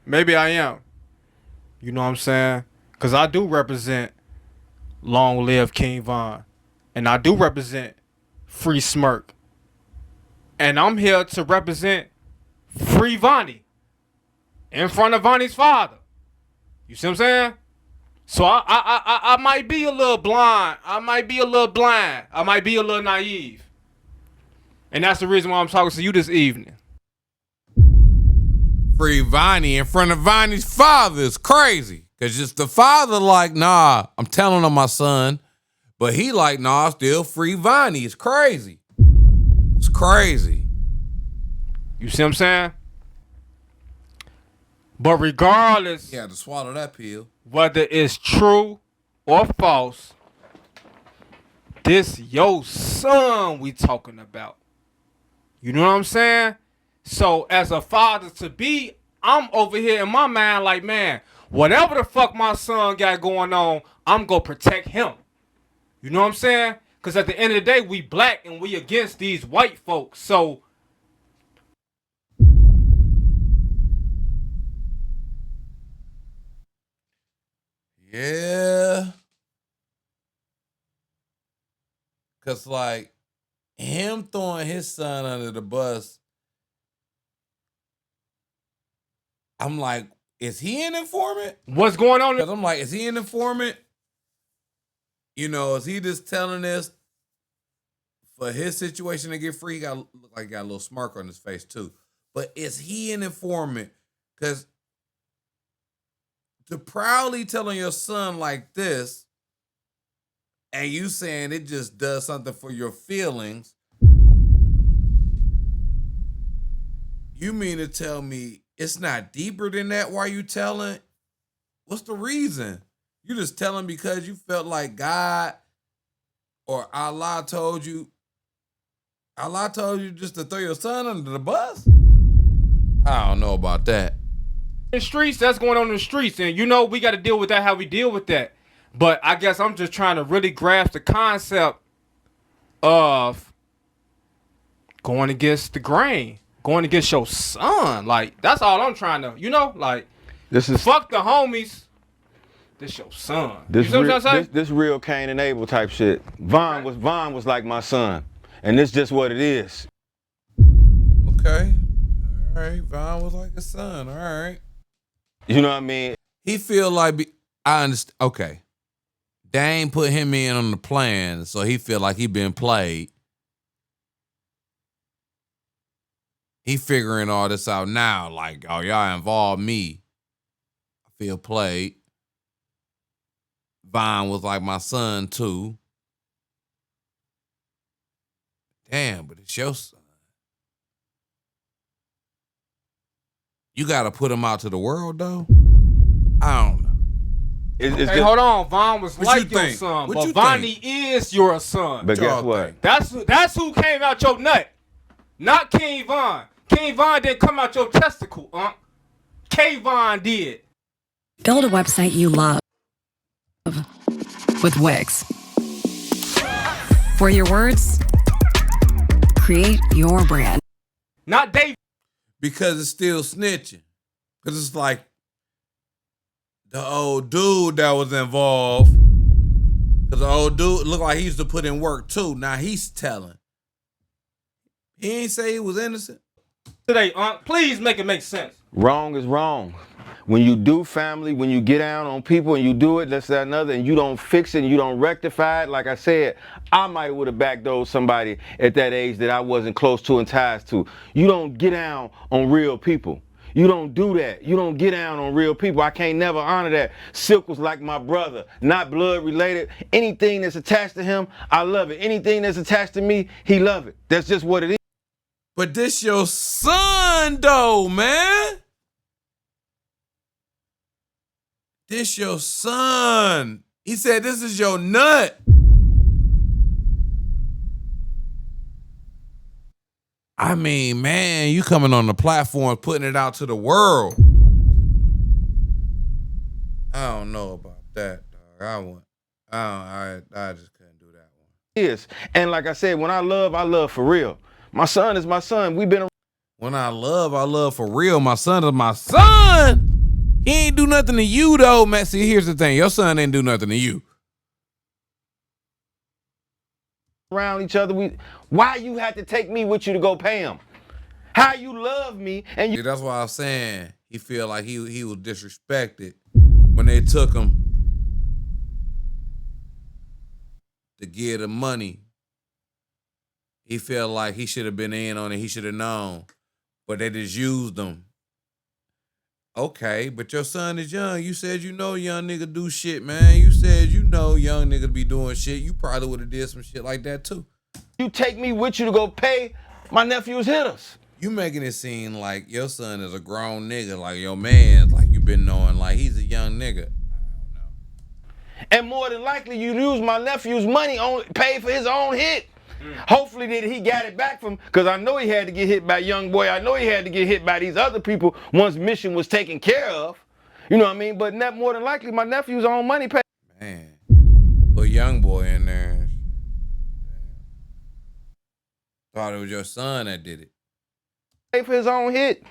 Maybe I am. You know what I'm saying? Because I do represent Long Live King Von. And I do represent Free Smirk. And I'm here to represent Free Vonnie in front of Vonnie's father. You see what I'm saying? So I might be a little blind. I might be a little blind. I might be a little naive. And that's the reason why I'm talking to you this evening. Free Vonnie in front of Vonnie's father is crazy. Because just the father like, nah, I'm telling on my son. But he like, nah, still free Vonnie. It's crazy. It's crazy. You see what I'm saying? But regardless, you had to swallow that pill. Whether it's true or false, this your son we talking about. You know what I'm saying? So as a father to be, I'm over here in my mind like, man, whatever the fuck my son got going on, I'm gonna protect him. You know what I'm saying? Because at the end of the day, we black and we against these white folks. So yeah. Because, like, him throwing his son under the bus, I'm like, is he an informant? What's going on? Because I'm like, is he an informant? You know, is he just telling this for his situation to get free? He look like he got a little smirk on his face, too. But is he an informant? Because to proudly telling your son like this, and you saying it just does something for your feelings, you mean to tell me it's not deeper than that? Why you telling? What's the reason? You just telling because you felt like God or Allah told you just to throw your son under the bus? I don't know about that. In the streets, that's going on in the streets. And you know, we got to deal with that how we deal with that. But I guess I'm just trying to really grasp the concept of going against the grain, going against your son. Like, that's all I'm trying to, you know, like, this is fuck the homies. This your son. This you see what I'm saying? This real Cain and Abel type shit. Von was like my son. And this just what it is. Okay. All right. Von was like a son. All right. You know what I mean? He feel like I understand. Okay. They ain't put him in on the plan, so he feel like he been played. He figuring all this out now, like, oh, y'all involved me. I feel played. Von was like my son, too. Damn, but it's your son. You got to put him out to the world, though? I don't know. Hey, hold on. Von was What like you your think? son, What but you Vonnie is your son. But guess y'all what? think? That's who came out your nut, not King Von. King Von didn't come out your testicle, K Von did. Build a website you love with Wix. For your words, create your brand. Not Dave. Because it's still snitching. Because it's like the old dude that was involved. Because the old dude looked like he used to put in work too. Now he's telling. He ain't say he was innocent. Today, please make it make sense. Wrong is wrong. When you do family, when you get down on people and you do it, that's that another, and you don't fix it and you don't rectify it, like I said, I might would have backdoored somebody at that age that I wasn't close to and ties to. You don't get down on real people. You don't do that. You don't get down on real people. I can't never honor that. Silk was like my brother, not blood related. Anything that's attached to him, I love it. Anything that's attached to me, he love it. That's just what it is. But this your son though, man. This your son. He said this is your nut. I mean, man, you coming on the platform, putting it out to the world. I don't know about that, dog. I just couldn't do that one. Is. And like I said, when I love for real. My son is my son. We've been. When I love for real. My son is my son. He ain't do nothing to you though, man. See, here's the thing. Your son didn't do nothing to you. Around each other. Why you had to take me with you to go pay him? How you love me and you. See, that's why I'm saying he feel like he was disrespected when they took him to give the money. He felt like he should have been in on it. He should have known. But they just used him. Okay, but your son is young. You said you know young nigga do shit, man. You said you know young nigga be doing shit. You probably would have did some shit like that too. You take me with you to go pay my nephew's hitters. You making it seem like your son is a grown nigga, like your man, like you been knowing, like he's a young nigga. I don't know. And more than likely, you use my nephew's money on pay for his own hit. Hopefully that he got it back from, because I know he had to get hit by young boy. I know he had to get hit by these other people once mission was taken care of. You know what I mean? But more than likely, my nephew's own money paid. Man, put young boy in there. Thought it was your son that did it. Pay for his own hit.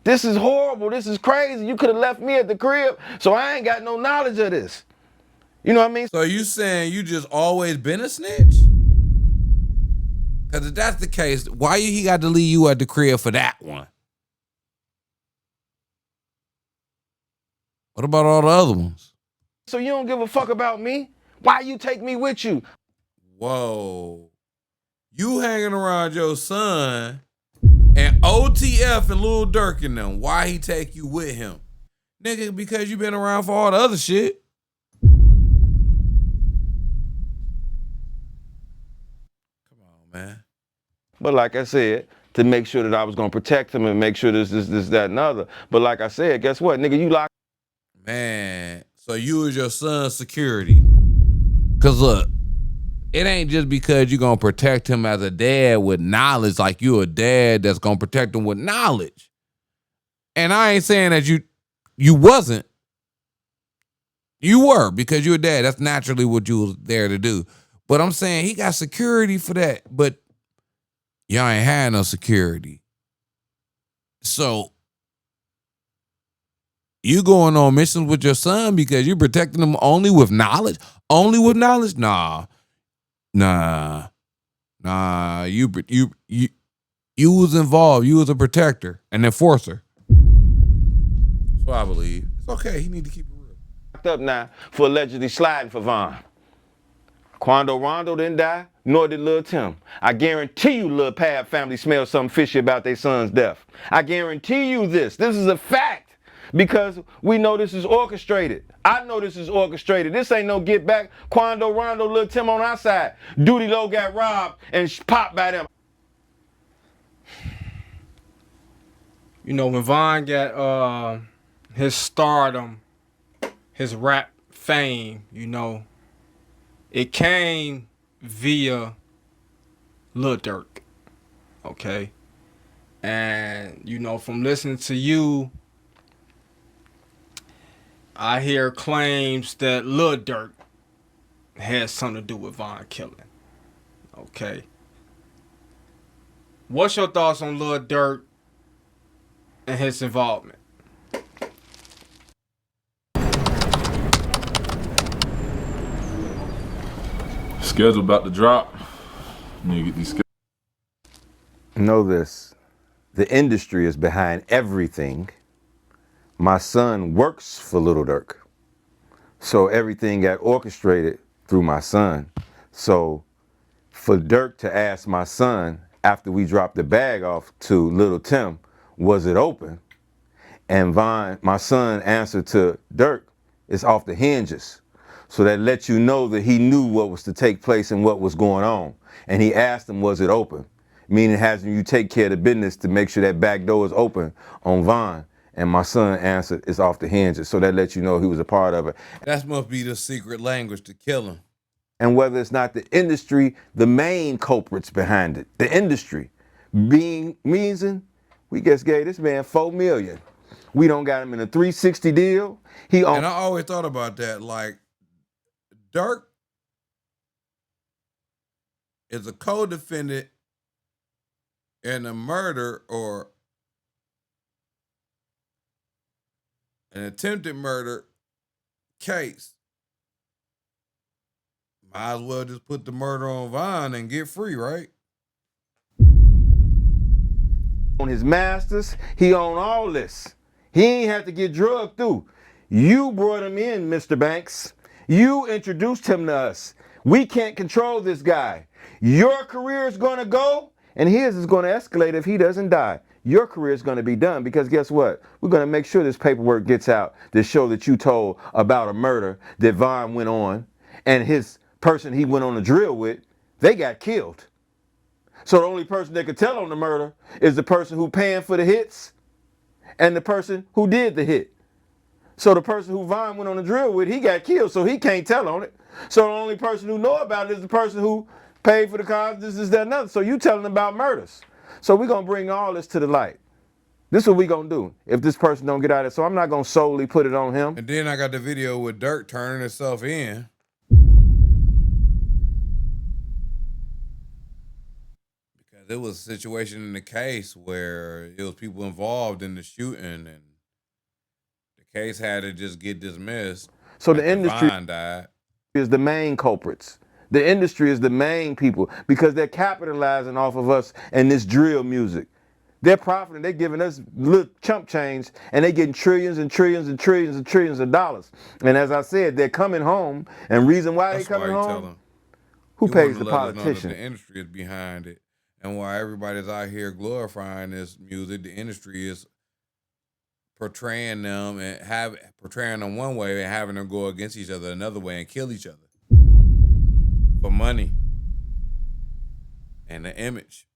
This is horrible. This is crazy. You could have left me at the crib, so I ain't got no knowledge of this. You know what I mean? So you saying you just always been a snitch? Because if that's the case, why he got to leave you at the crib for that one? What about all the other ones? So you don't give a fuck about me? Why you take me with you? Whoa. You hanging around your son and OTF and Lil Durk and them. Why he take you with him? Nigga, because you been around for all the other shit. Come on, man. But like I said, to make sure that I was gonna protect him and make sure this, that, and other. But like I said, guess what, nigga, you locked. Man, so you was your son's security. Cause look, it ain't just because you gonna protect him as a dad with knowledge, like you a dad that's gonna protect him with knowledge. And I ain't saying that you wasn't. You were, because you're a dad. That's naturally what you was there to do. But I'm saying he got security for that. But y'all ain't had no security. So you going on missions with your son because you protecting him only with knowledge? Only with knowledge? Nah. You was involved. You was a protector, an enforcer. That's what I believe. It's okay. He need to keep it real. Locked up now for allegedly sliding for Von. Quando Rondo didn't die, nor did Lil Tim. I guarantee you Lil Pab family smells something fishy about their son's death. I guarantee you this. This is a fact. Because we know this is orchestrated. I know this is orchestrated. This ain't no get back. Quando Rondo, Lil Tim on our side. Duty Low got robbed and popped by them. You know, when Von got his stardom, his rap fame, you know, it came via Lil Durk, okay? And, you know, from listening to you, I hear claims that Lil Durk had something to do with Von killing, okay? What's your thoughts on Lil Durk and his involvement? Schedule about to drop. You get these. Know this, the industry is behind everything. My son works for Little Dirk. So everything got orchestrated through my son. So for Dirk to ask my son after we dropped the bag off to Little Tim, was it open? And Von, my son, answered to Dirk, it's off the hinges. So that lets you know that he knew what was to take place and what was going on. And he asked him, was it open? Meaning having you take care of the business to make sure that back door is open on Von. And my son answered, it's off the hinges. So that lets you know he was a part of it. That must be the secret language to kill him. And whether it's not the industry, the main culprits behind it, the industry being reason, we just gave this man $4 million. We don't got him in a 360 deal. And I always thought about that. Like, Dirk is a co-defendant in a murder or an attempted murder case. Might as well just put the murder on Von and get free, right? On his masters, he owned all this. He ain't have to get drugged through. You brought him in, Mr. Banks. You introduced him to us. We can't control this guy. Your career is gonna go, and his is gonna escalate if he doesn't die. Your career is gonna be done because guess what? We're gonna make sure this paperwork gets out to show that you told about a murder that Von went on, and his person he went on a drill with, they got killed. So the only person that could tell on the murder is the person who paying for the hits and the person who did the hit. So the person who Von went on the drill with, he got killed, so he can't tell on it. So the only person who know about it is the person who paid for the cars, this, that, and other. So you telling about murders. So we're gonna bring all this to the light. This is what we gonna do if this person don't get out of it. So I'm not gonna solely put it on him. And then I got the video with Dirk turning himself in. Because there was a situation in the case where it was people involved in the shooting and the case had to just get dismissed. So the industry Von died. is the main culprits. The industry is the main people because they're capitalizing off of us and this drill music. They're profiting, they're giving us little chump change and they're getting trillions and trillions and trillions and trillions of dollars. And as I said, they're coming home, and reason why they're coming home, who pays the politician? The industry is behind it. And while everybody's out here glorifying this music, the industry is portraying them and portraying them one way and having them go against each other another way and kill each other for money and the image.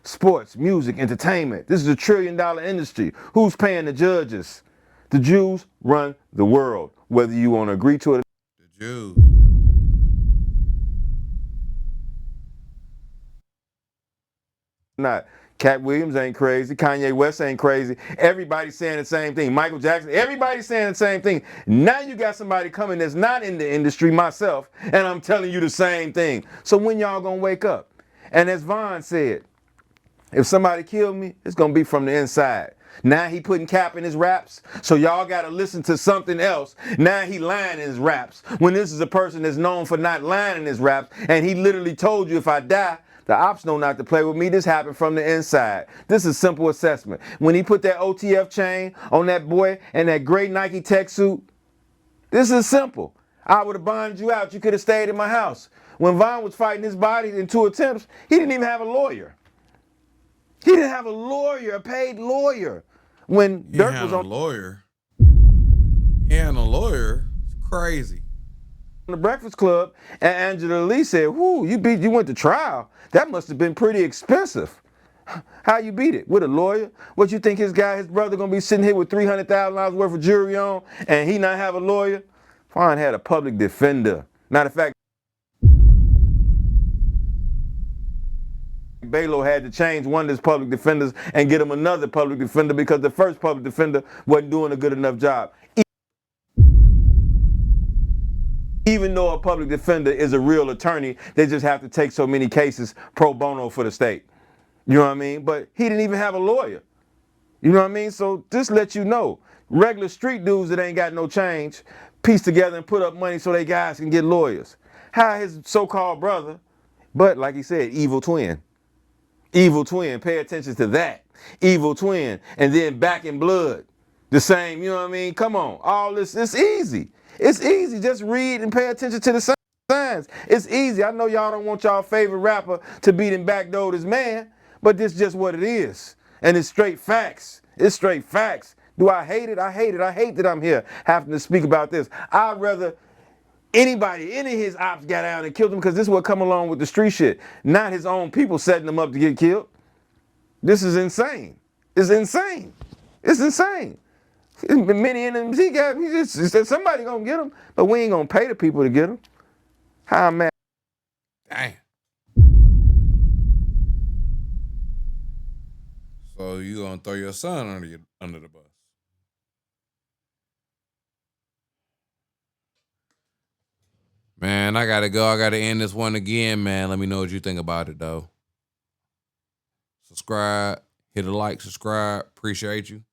Sports, music, entertainment. This is a $1 trillion industry. Who's paying the judges? The Jews run the world, whether you want to agree to it. The Jews. Not. Cat Williams ain't crazy. Kanye West ain't crazy. Everybody's saying the same thing. Michael Jackson, everybody's saying the same thing. Now you got somebody coming that's not in the industry, myself, and I'm telling you the same thing. So when y'all gonna wake up? And as Von said, if somebody killed me, it's gonna be from the inside. Now he putting cap in his raps, so y'all gotta listen to something else. Now he lying in his raps. When this is a person that's known for not lying in his raps, and he literally told you if I die, the ops know not to play with me. This happened from the inside. This is simple assessment. When he put that OTF chain on that boy and that gray Nike tech suit, this is simple. I would have bonded you out. You could have stayed in my house. When Von was fighting his body in 2 attempts, he didn't even have a lawyer. He didn't have a lawyer, a paid lawyer. When Dirk was on a lawyer. He had a lawyer. It's crazy. On the Breakfast Club, and Angela Lee said, "Whoo, you went to trial. That must have been pretty expensive." How you beat it? With a lawyer? What you think his brother gonna be sitting here with $300,000 worth of jewelry on, and he not have a lawyer? Fine had a public defender. Matter of fact, Belo had to change one of his public defenders and get him another public defender because the first public defender wasn't doing a good enough job. Even though a public defender is a real attorney, they just have to take so many cases pro bono for the state. You know what I mean? But he didn't even have a lawyer. You know what I mean? So just let you know, regular street dudes that ain't got no change piece together and put up money so they guys can get lawyers. How his so-called brother, but like he said, evil twin. Evil twin, pay attention to that. Evil twin, and then Back in Blood. The same, you know what I mean? Come on, all this, it's easy. It's easy, just read and pay attention to the signs. It's easy. I know y'all don't want y'all favorite rapper to beat and backdoor this man, but this is just what it is. And it's straight facts. It's straight facts. Do I hate it? I hate it. I hate that I'm here having to speak about this. I'd rather any of his ops got out and killed him because this is what come along with the street shit. Not his own people setting him up to get killed. This is insane. It's insane. It's insane. Many enemies he got, he said somebody gonna get him, but we ain't gonna pay the people to get him. How mad? Damn. So you gonna throw your son under the bus? Man, I gotta go. I gotta end this one again, man. Let me know what you think about it, though. Subscribe, hit a like, subscribe. Appreciate you.